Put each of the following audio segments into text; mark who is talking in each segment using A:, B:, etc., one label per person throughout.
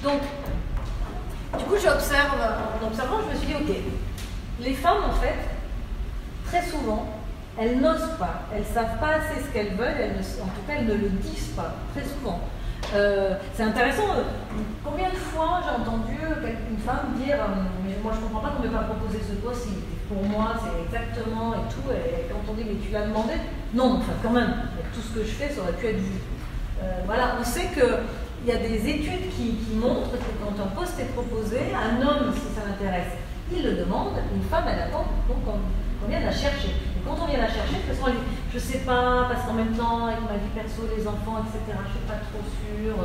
A: Donc, du coup, j'observe, en observant, je me suis dit, ok, les femmes, en fait, très souvent, elles n'osent pas, elles ne savent pas assez ce qu'elles veulent, en tout cas, elles ne le disent pas, très souvent. C'est intéressant, combien de fois j'ai entendu une femme dire mais moi je comprends pas qu'on ne m'ait pas proposé ce poste, pour moi c'est exactement et tout, et quand on dit mais tu l'as demandé, non, enfin quand même, avec tout ce que je fais ça aurait pu être vu. Voilà, on sait qu'il y a des études qui montrent que quand un poste est proposé, un homme si ça l'intéresse, il le demande, une femme elle attend donc qu'on vienne la chercher. Et quand on vient la chercher, de toute façon, je ne sais pas, parce qu'en même temps, avec ma vie perso, les enfants, etc., je ne suis pas trop sûre.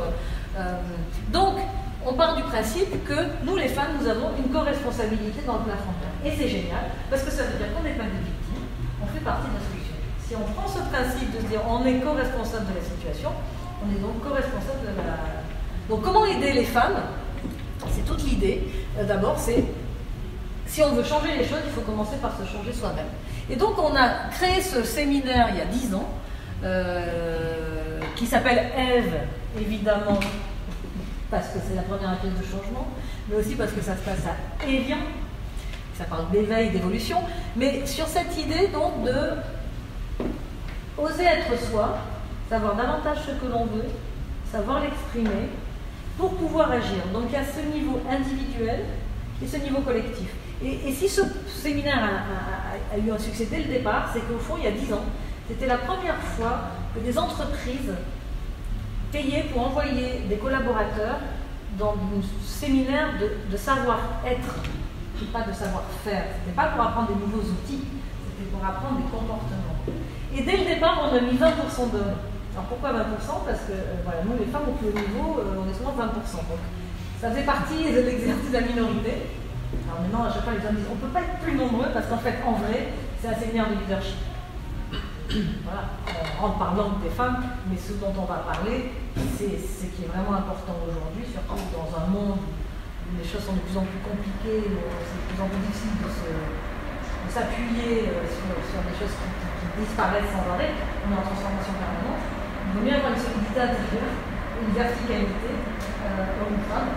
A: Donc, on part du principe que nous, les femmes, nous avons une co-responsabilité dans le plafond. Et c'est génial, parce que ça veut dire qu'on n'est pas des victimes, on fait partie de la solution. Si on prend ce principe de se dire on est co-responsable de la situation, on est donc co-responsable de la... Donc, comment aider les femmes? C'est toute l'idée. D'abord, c'est si on veut changer les choses, il faut commencer par se changer soi-même. Et donc, on a créé ce séminaire il y a 10 ans, qui s'appelle Ève, évidemment, parce que c'est la première atelier de changement, mais aussi parce que ça se passe à Évian, ça parle d'éveil, d'évolution, mais sur cette idée, donc, de oser être soi, savoir davantage ce que l'on veut, savoir l'exprimer, pour pouvoir agir. Donc, il y a ce niveau individuel et ce niveau collectif. Et si ce séminaire a eu un succès dès le départ, c'est qu'au fond, il y a 10 ans, c'était la première fois que des entreprises payaient pour envoyer des collaborateurs dans un séminaire de savoir-être, et pas de savoir-faire. Ce n'était pas pour apprendre des nouveaux outils, c'était pour apprendre des comportements. Et dès le départ, on a mis 20% d'hommes. Alors pourquoi 20%? Parce que voilà, nous, les femmes au plus haut niveau, on est souvent 20%. Donc, ça fait partie de l'exercice de la minorité. Alors maintenant, à chaque fois, les gens disent on ne peut pas être plus nombreux parce qu'en fait, en vrai, c'est un séminaire de leadership. Voilà, en parlant des femmes, mais ce dont on va parler, c'est ce qui est vraiment important aujourd'hui, surtout dans un monde où les choses sont de plus en plus compliquées, c'est de plus en plus difficile de s'appuyer sur des choses qui disparaissent sans arrêt. On est en transformation permanente. Il vaut mieux avoir une solidité intérieure, une verticalité, homme-femme,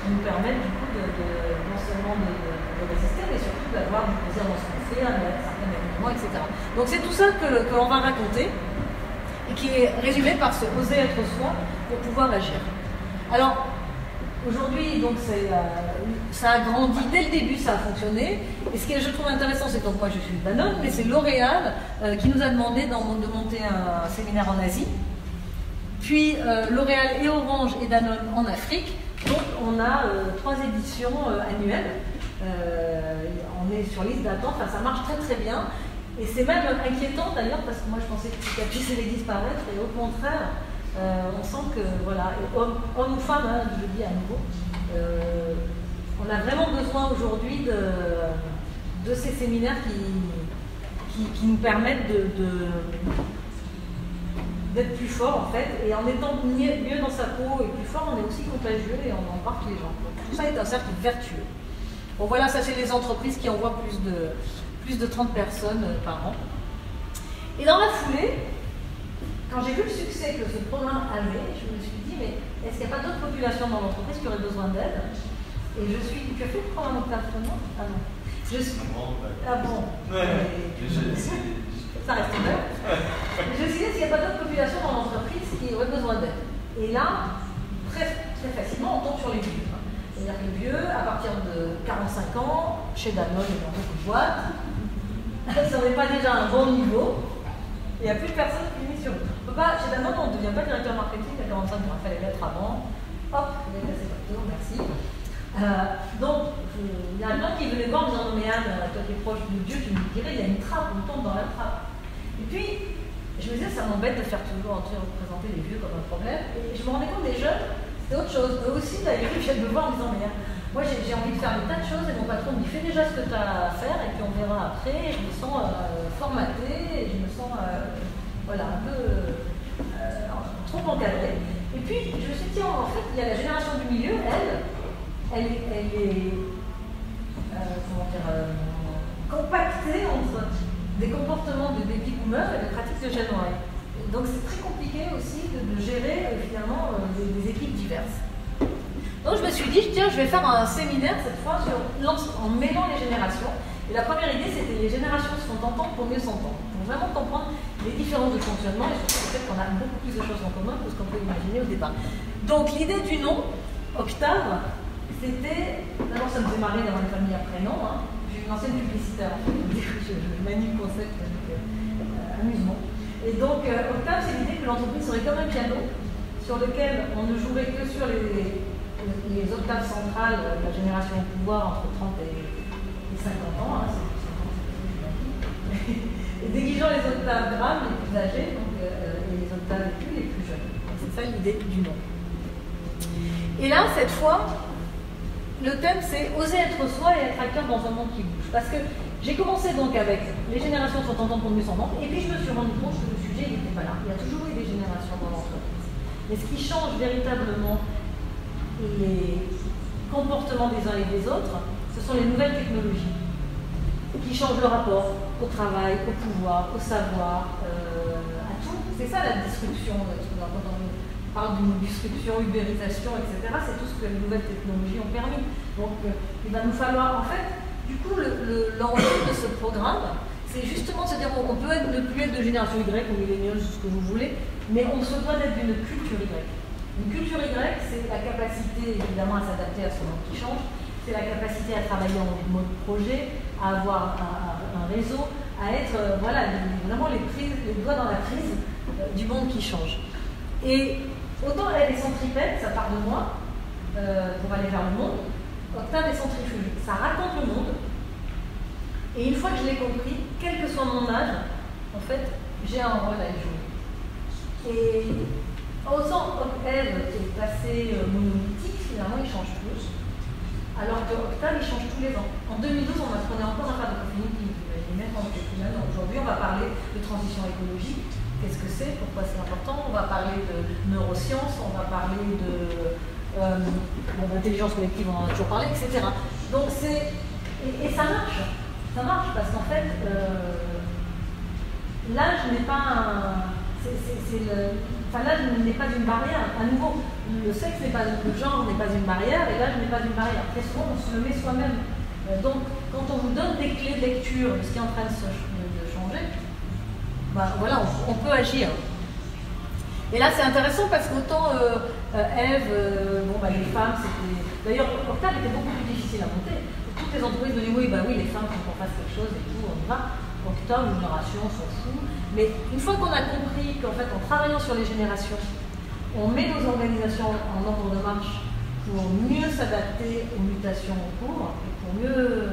A: qui nous permettent du coup non seulement de résister, mais surtout d'avoir du plaisir dans ce qu'on fait, avec certains événements, etc. Donc c'est tout ça que l'on va raconter, et qui est résumé par ce oser être soi pour pouvoir agir. Alors, aujourd'hui, donc ça a grandi, dès le début ça a fonctionné, et ce que je trouve intéressant, c'est que donc moi je suis Danone, mais c'est L'Oréal qui nous a demandé de monter un séminaire en Asie, puis L'Oréal et Orange et Danone en Afrique. Donc on a 3 éditions annuelles, on est sur liste d'attente, enfin, ça marche très très bien, et c'est même inquiétant d'ailleurs parce que moi je pensais que petit à petit ça allait disparaître, et au contraire, on sent que, voilà, homme ou femme, hein, je le dis à nouveau, on a vraiment besoin aujourd'hui de ces séminaires qui nous permettent d'être plus fort en fait, et en étant mieux dans sa peau et plus fort, on est aussi contagieux et on embarque les gens. Donc, tout ça est un cercle vertueux. Bon voilà, ça c'est les entreprises qui envoient plus de 30 personnes par an. Et dans la foulée, quand j'ai vu le succès que ce programme avait, je me suis dit, mais est-ce qu'il n'y a pas d'autres populations dans l'entreprise qui auraient besoin d'aide? Et je suis... Tu as fait le programme en plafonnement? Ah non. Je suis... Ah bon ça reste ouvert. Je me suis dit, s'il n'y a pas d'autres populations dans l'entreprise qui auraient besoin d'aide. Et là, très, très facilement, on tombe sur les vieux. C'est-à-dire que les vieux, à partir de 45 ans, chez Danone et dans beaucoup de boîtes, ça n'est pas déjà un bon niveau. Il n'y a plus de personnes qui finissent sur eux. Chez Danone, on ne devient pas directeur marketing à 45 ans. Il fallait l'être avant. Hop, il est passé partout, merci. Donc, il y a un homme qui venait voir en disant, mais Anne, toi qui es proche de Dieu, tu me dirais, il y a une trappe, on tombe dans la trappe. Et puis, je me disais, ça m'embête de faire toujours représenter les vieux comme un problème. Et je me rendais compte des jeunes, c'était autre chose. Eux aussi, d'ailleurs, ils viennent me voir en disant, mais moi j'ai envie de faire des tas de choses, et mon patron me dit, fais déjà ce que tu as à faire, et puis on verra après. Et je me sens formatée, et je me sens voilà, un peu trop encadrée. Et puis, je me suis dit, tiens, en fait, il y a la génération du milieu, elle est comment dire, compactée entre des comportements de baby boomers et des pratiques de Gen Y. Donc c'est très compliqué aussi de gérer finalement des équipes diverses. Donc je me suis dit, tiens, je vais faire un séminaire cette fois en mêlant les générations. Et la première idée, c'était les générations se font entendre pour mieux s'entendre, pour vraiment comprendre les différences de fonctionnement et surtout le fait qu'on a beaucoup plus de choses en commun que ce qu'on peut imaginer au départ. Donc l'idée du nom, Octave, c'était, d'abord ça me fait marrer d'avoir une famille à prénom, hein. J'ai une ancienne publicitaire, en fait, je manie le concept avec amusement. Et donc Octave, c'est l'idée que l'entreprise serait comme un piano sur lequel on ne jouerait que sur les octaves centrales de la génération au pouvoir entre 30 et 50 ans, hein, et déguisant les octaves graves, les plus âgés, donc, et les octaves les plus jeunes. C'est ça l'idée du nom. Et là, cette fois, le thème c'est oser être soi et être acteur dans un monde qui bouge. Parce que j'ai commencé donc avec les générations sont entendues pour mieux s'entendre, et puis je me suis rendu compte que le sujet n'était pas là. Il y a toujours eu des générations dans l'entreprise. Mais ce qui change véritablement les comportements des uns et des autres, ce sont les nouvelles technologies qui changent le rapport au travail, au pouvoir, au savoir, à tout. C'est ça la disruption. Quand on parle d'une disruption, ubérisation, etc., c'est tout ce que les nouvelles technologies ont permis. Donc il va nous falloir, en fait, du coup, l'enjeu de ce programme, c'est justement de se dire on peut ne plus être de génération Y ou milléniaux, ce que vous voulez, mais on se doit d'être d'une culture Y. Une culture Y, c'est la capacité évidemment à s'adapter à ce monde qui change, c'est la capacité à travailler en mode projet, à avoir un réseau, à être voilà, vraiment les doigts dans la prise du monde qui change. Et autant elle est centripète, ça part de moi, pour aller vers le monde, Octave est centrifuge, ça raconte le monde, et une fois que je l'ai compris, quel que soit mon âge, en fait, j'ai un rôle à y jouer. Et autant Ève qui est passé monolithique, finalement il change plus, alors que Octave il change tous les ans. En 2012, on apprenait encore à faire de cofinitive, vous imaginez même quand j'étais plus jeune. Aujourd'hui, on va parler de transition écologique, qu'est-ce que c'est, pourquoi c'est important, on va parler de neurosciences, on va parler d'intelligence collective, on en a toujours parlé, etc. Donc c'est... Et ça marche parce qu'en fait, l'âge n'est pas un... l'âge n'est pas une barrière. À nouveau, le sexe n'est pas, le genre n'est pas une barrière et l'âge n'est pas une barrière. Très souvent, on se le met soi-même. Donc, quand on vous donne des clés de lecture de ce qui est en train de changer, ben, voilà, on peut agir. Et là, c'est intéressant parce qu'autant Ève, les femmes, c'était... D'ailleurs, Octave était beaucoup plus difficile à monter. Toutes les entreprises me disent oui, les femmes, il faut qu'on fasse quelque chose et tout, on y va. Octave, génération, on s'en fout. Mais une fois qu'on a compris qu'en fait, en travaillant sur les générations, on met nos organisations en ordre de marche pour mieux s'adapter aux mutations en cours et pour mieux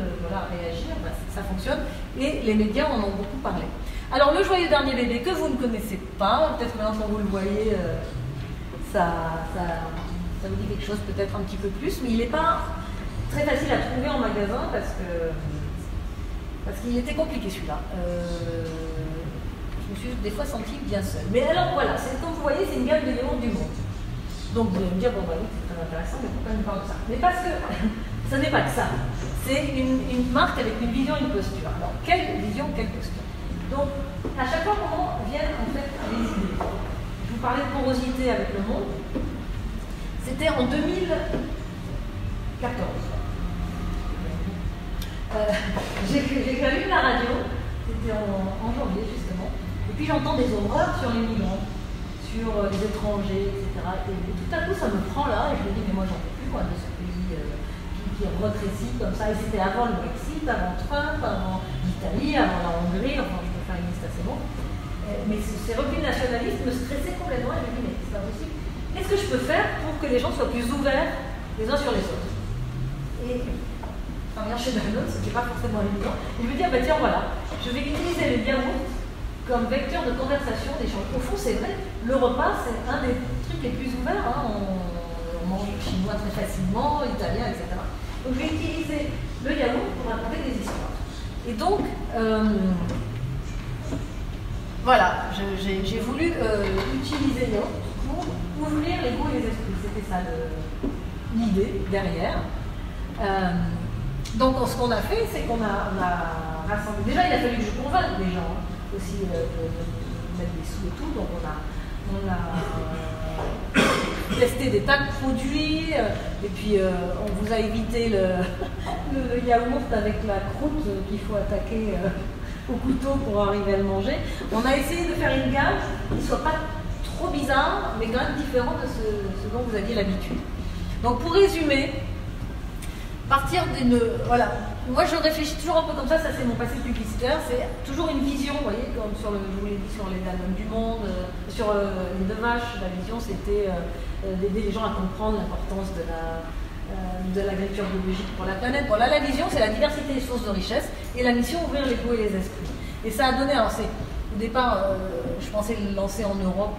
A: réagir, ça fonctionne. Et les médias en ont beaucoup parlé. Alors, le joyeux dernier bébé que vous ne connaissez pas, peut-être maintenant quand vous le voyez, ça vous dit quelque chose peut-être un petit peu plus, mais il n'est pas très facile à trouver en magasin parce qu'il était compliqué celui-là. Je me suis des fois sentie bien seule. Mais alors voilà, comme vous voyez, c'est une gamme de yaourts du monde. Donc vous allez me dire, bon bah oui, c'est très intéressant, mais pourquoi on parle de ça? Mais parce que ce n'est pas que ça. C'est une marque avec une vision, une posture. Alors, quelle vision, quelle posture? Donc, à chaque fois qu'on vient en fait les idées. Je vous parlais de porosité avec le monde. C'était en 2014. J'ai allume la radio, c'était en janvier justement, et puis j'entends des horreurs sur les migrants, sur les étrangers, etc. Et tout à coup ça me prend là, et je me dis mais moi j'en peux plus moi de ce pays qui rétrécit comme ça, et c'était avant le Brexit, avant Trump, avant l'Italie, avant la Hongrie, enfin je peux faire une liste assez longue. Mais ces revues nationalistes me stressaient complètement, et je me dis mais c'est pas possible. Qu'est-ce que je peux faire pour que les gens soient plus ouverts les uns sur les autres? Et chez Danone, ce qui n'est pas forcément évident. Et je me dis, tiens, voilà, je vais utiliser les yaourts comme vecteur de conversation, d'échange. Au fond, c'est vrai, le repas, c'est un des trucs les plus ouverts. Hein. On mange chinois très facilement, italien, etc. Donc, je vais utiliser le yaourt pour raconter des histoires. Et donc, voilà, j'ai voulu utiliser le yaourt pour ouvrir les goûts et les esprits. C'était ça l'idée derrière. Donc, ce qu'on a fait, c'est qu'on a rassemblé. Déjà, il a fallu que je convainque les gens aussi de mettre des sous et tout. Donc, on a fait testé des tas de produits, et puis on vous a évité le yaourt avec la croûte qu'il faut attaquer au couteau pour arriver à le manger. On a essayé de faire une gamme qui ne soit pas trop bizarre, mais quand même différente de ce dont vous aviez l'habitude. Donc pour résumer, partir d'une... Voilà, moi je réfléchis toujours un peu comme ça c'est mon passé publicitaire, c'est toujours une vision, vous voyez, comme je vous l'ai dit sur les Danone du monde, sur les deux vaches, la vision c'était d'aider les gens à comprendre l'importance de l'agriculture biologique pour la planète. Bon là la vision c'est la diversité des sources de richesse, et la mission ouvrir les goûts et les esprits. Et ça a donné, alors c'est... Au départ, je pensais le lancer en Europe,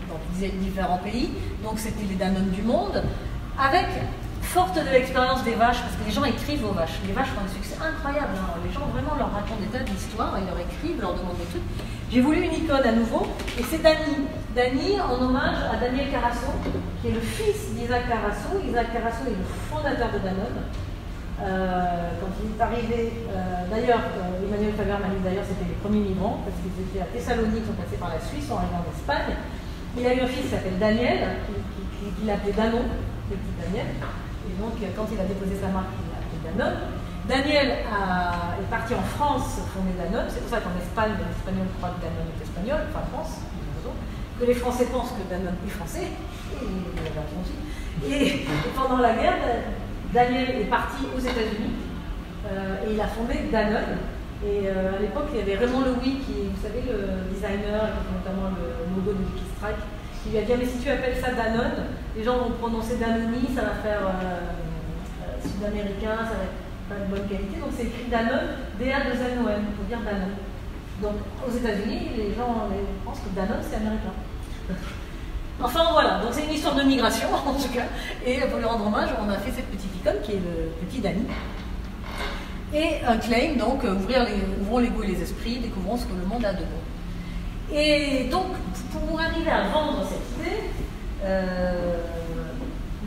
A: dans différents pays, donc c'était les Danone du monde, avec... Forte de l'expérience des vaches, parce que les gens écrivent aux vaches. Les vaches ont un succès incroyable. Hein. Les gens vraiment leur racontent des tas d'histoires, ils leur écrivent, leur demandent des trucs. J'ai voulu une icône à nouveau, et c'est Dany. Dany en hommage à Daniel Carasso, qui est le fils d'Isaac Carasso. Isaac Carasso est le fondateur de Danone. Quand il est arrivé, d'ailleurs, Emmanuel Faber m'a dit d'ailleurs c'était les premiers migrants, parce qu'ils étaient à Thessalonique, ils sont passés par la Suisse, sont arrivés en Espagne. Il a eu un fils qui s'appelle Daniel, qu'il appelait Danon, le petit Daniel. Et donc, quand il a déposé sa marque, il a appelé Danone. Daniel est parti en France fonder Danone. C'est pour ça qu'en Espagne, les Espagnols croient que Danone est espagnol, enfin France, que les Français pensent que Danone est français, et il avait raison aussi. Et pendant la guerre, Daniel est parti aux États-Unis et il a fondé Danone. Et à l'époque, il y avait Raymond Loewy, qui, vous savez, le designer, notamment le logo de Lucky Strike, qui lui a dit « mais si tu appelles ça Danone, les gens vont prononcer Danone, ça va faire sud-américain, ça va être pas de bonne qualité. » Donc c'est écrit Danone, D-A-2-N-O-N, il faut dire Danone. Donc aux États-Unis, les gens pensent que Danone c'est américain. Enfin voilà, donc c'est une histoire de migration en tout cas. Et pour lui rendre hommage, on a fait cette petite icône qui est le petit Dany. Et un claim, donc ouvrons les goûts et les esprits, découvrons ce que le monde a de bon. Et donc, pour arriver à vendre cette idée,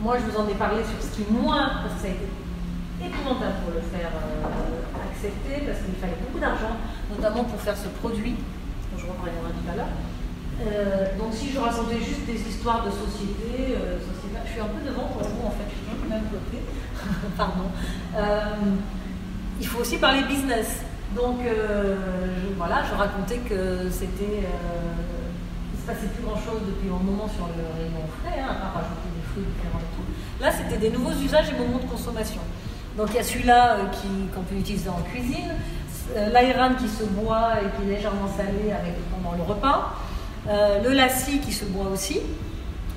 A: moi je vous en ai parlé sur ce qui, moi, parce que ça a été épouvantable pour le faire accepter, parce qu'il fallait beaucoup d'argent, notamment pour faire ce produit, dont je reviendrai tout à l'heure. Donc si je racontais juste des histoires de société, je suis un peu devant pour vous en fait, je suis un peu même côté, pardon. Il faut aussi parler business. Donc voilà, je racontais que c'était, il se passait plus grand chose depuis un moment sur le rayon frais, hein, à part rajouter des fruits différents et tout. Là, c'était des nouveaux usages et moments de consommation. Donc il y a celui-là qu'on peut utiliser en cuisine, l'ayran qui se boit et qui est légèrement salé pendant le repas, le lassi qui se boit aussi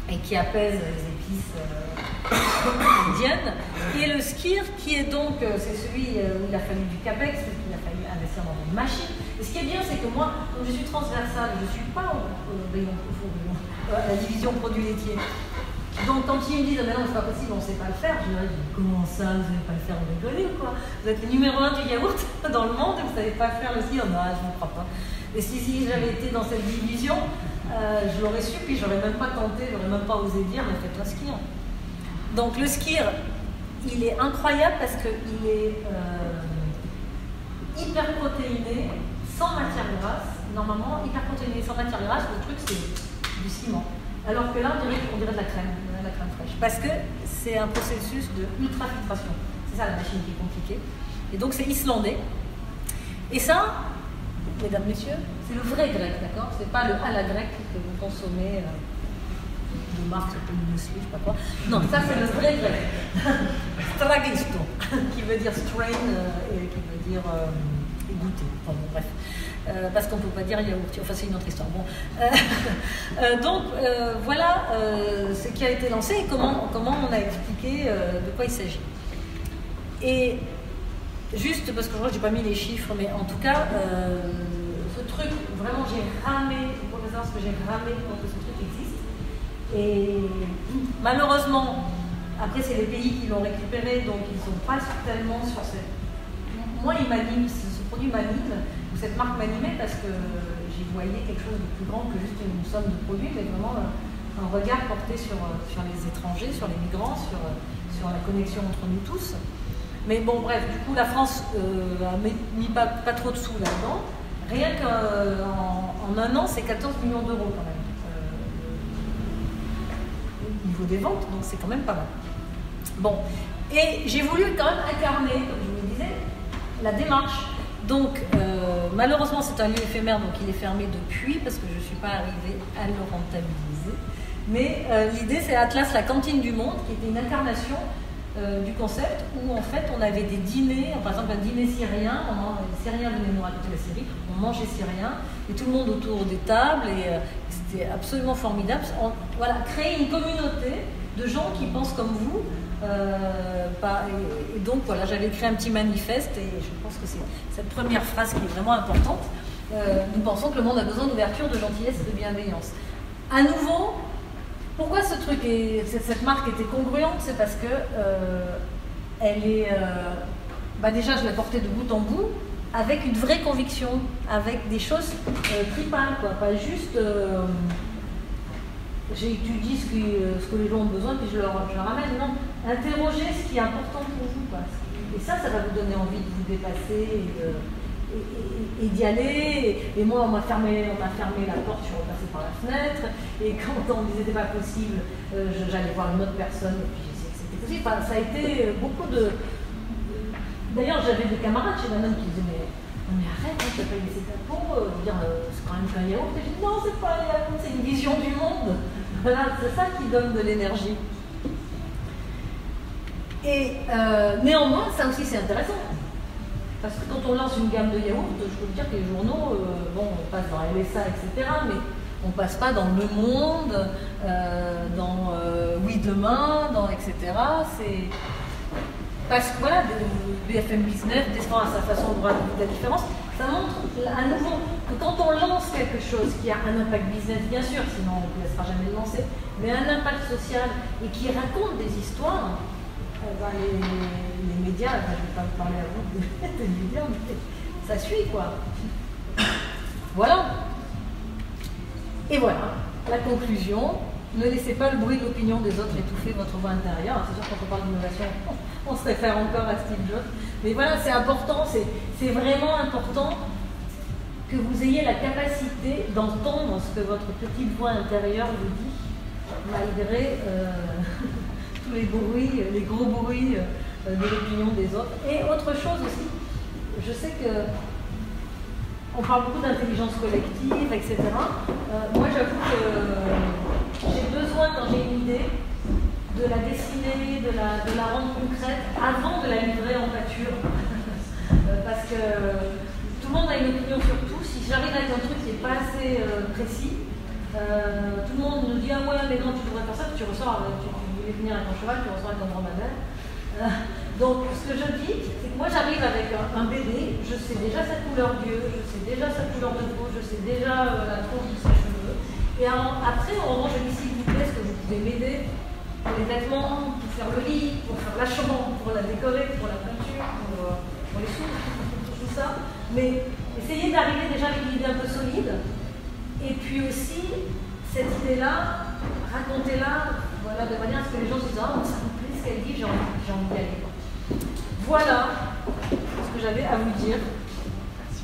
A: et qui apaise les épices indiennes, et le skyr qui est donc, c'est celui où il a fallu du capex, parce qu'il a fallu investir dans une machine. Et ce qui est bien, c'est que moi, comme je suis transversale, je ne suis pas à la division produits laitiers. Donc quand ils me disent, mais non, c'est pas possible, on ne sait pas le faire, je leur dis, comment ça, vous ne savez pas le faire, vous rigolez ou quoi? Vous êtes le numéro 1 du yaourt dans le monde et vous ne savez pas faire le skyr? Non, je ne crois pas. Et si j'avais été dans cette division, je l'aurais su, puis je n'aurais même pas tenté, je n'aurais même pas osé dire, mais faites-toi skyr. Donc le skyr, il est incroyable parce qu'il est hyper protéiné, sans matière grasse. Normalement, hyper protéiné, sans matière grasse, le truc c'est du ciment. Alors que là, on dirait de la crème fraîche. Parce que c'est un processus de ultrafiltration. C'est ça la machine qui est compliquée. Et donc c'est islandais. Et ça, mesdames, messieurs, c'est le vrai grec, d'accord? C'est pas le à la grecque que vous consommez. De marque, c'est pas une muesli, je sais pas quoi. Non, ça c'est le vrai grec. Stragisto, qui veut dire strain et qui veut dire goûter. Enfin bon, bref. Parce qu'on ne peut pas dire yaourt. Enfin, c'est une autre histoire. Bon. Donc, voilà ce qui a été lancé et comment on a expliqué de quoi il s'agit. Et juste, parce que je crois que je n'ai pas mis les chiffres, mais en tout cas, ce truc, vraiment, j'ai ramé, il faut savoir ce que j'ai ramé pour que ce truc existe. Et malheureusement, après, c'est les pays qui l'ont récupéré, donc ils ne sont pas tellement sur cette... Moi, il m'anime, ce produit m'anime, ou cette marque m'animait parce que j'y voyais quelque chose de plus grand que juste une somme de produits, mais vraiment un regard porté sur les étrangers, sur les migrants, sur la connexion entre nous tous. Mais bon, bref, du coup, la France a mis pas trop de sous là-dedans. Rien qu'en un an, c'est 14 millions d'euros quand même. niveau des ventes, donc c'est quand même pas mal. Bon, et j'ai voulu quand même incarner, comme je vous le disais, la démarche. Donc, malheureusement, c'est un lieu éphémère, donc il est fermé depuis, parce que je ne suis pas arrivée à le rentabiliser. Mais l'idée, c'est Atlas, la cantine du monde, qui était une incarnation du concept, où en fait, on avait des dîners, par exemple un dîner syrien, les Syriens venaient nous raconter la Syrie, on mangeait syrien, et tout le monde autour des tables, et c'était absolument formidable. Voilà, créer une communauté de gens qui pensent comme vous. Et donc voilà, j'avais écrit un petit manifeste et je pense que c'est cette première phrase qui est vraiment importante. Nous pensons que le monde a besoin d'ouverture, de gentillesse et de bienveillance. À nouveau, pourquoi ce truc cette marque était congruente? C'est parce que elle est déjà je l'ai portée de bout en bout avec une vraie conviction, avec des choses tripales, quoi, pas juste j'étudie ce que les gens ont besoin, puis je leur ramène. Non, interrogez ce qui est important pour vous, quoi. Et ça va vous donner envie de vous dépasser et d'y aller. Et moi, on m'a fermé la porte, je suis repassée par la fenêtre. Et quand on me disait que c'était pas possible, j'allais voir une autre personne, et puis j'ai essayé que c'était possible. Enfin, ça a été beaucoup de... D'ailleurs, j'avais des camarades chez Danone qui disaient mais arrête, tu n'as pas laissé ta peau, c'est quand même qu'un yaourt. Et je dis non, c'est pas un yaourt, c'est une vision du monde. Voilà, c'est ça qui donne de l'énergie. Et néanmoins, ça aussi c'est intéressant. Parce que quand on lance une gamme de yaourts, je peux vous dire que les journaux, on passe dans LSA, etc. Mais on ne passe pas dans Le Monde, dans Oui Demain, etc. C'est... Parce que voilà, BFM Business descend à sa façon de voir la différence. Ça montre à nouveau que quand on lance quelque chose qui a un impact business, bien sûr, sinon on ne laissera jamais le lancer, mais un impact social et qui raconte des histoires, les médias, je ne vais pas vous parler à vous des médias, mais ça suit quoi. Voilà. Et voilà, la conclusion. Ne laissez pas le bruit de l'opinion des autres étouffer votre voix intérieure. C'est sûr, quand on parle d'innovation, on se réfère encore à Steve Jobs. Mais voilà, c'est important, c'est vraiment important que vous ayez la capacité d'entendre ce que votre petite voix intérieure vous dit, malgré tous les bruits, les gros bruits de l'opinion des autres. Et autre chose aussi, je sais que on parle beaucoup d'intelligence collective, etc. Moi, j'avoue que j'ai besoin, quand j'ai une idée, de la dessiner, de la rendre concrète avant de la livrer en pâture. Parce que tout le monde a une opinion sur tout. Si j'arrive avec un truc qui n'est pas assez précis, tout le monde nous dit ah ouais, mais non, tu devrais faire ça, puis tu ressors, tu voulais venir avec ton cheval, tu ressors avec ton dromadaire. Donc, ce que je dis, c'est que moi j'arrive avec un bébé, je sais déjà sa couleur d'yeux, je sais déjà sa couleur de peau, je sais déjà la couleur de ses cheveux. Et après, au moment où je dis s'il vous plaît, est-ce que vous pouvez m'aider pour les vêtements, pour faire le lit, pour faire la chambre, pour la décorer, pour la peinture, pour les sous, pour tout ça. Mais essayez d'arriver déjà avec une idée un peu solide. Et puis aussi, cette idée-là, racontez-la voilà, de manière à ce que les gens se disent ah, ça me plaît ce qu'elle dit, j'ai envie d'y aller. Voilà ce que j'avais à vous dire. Merci.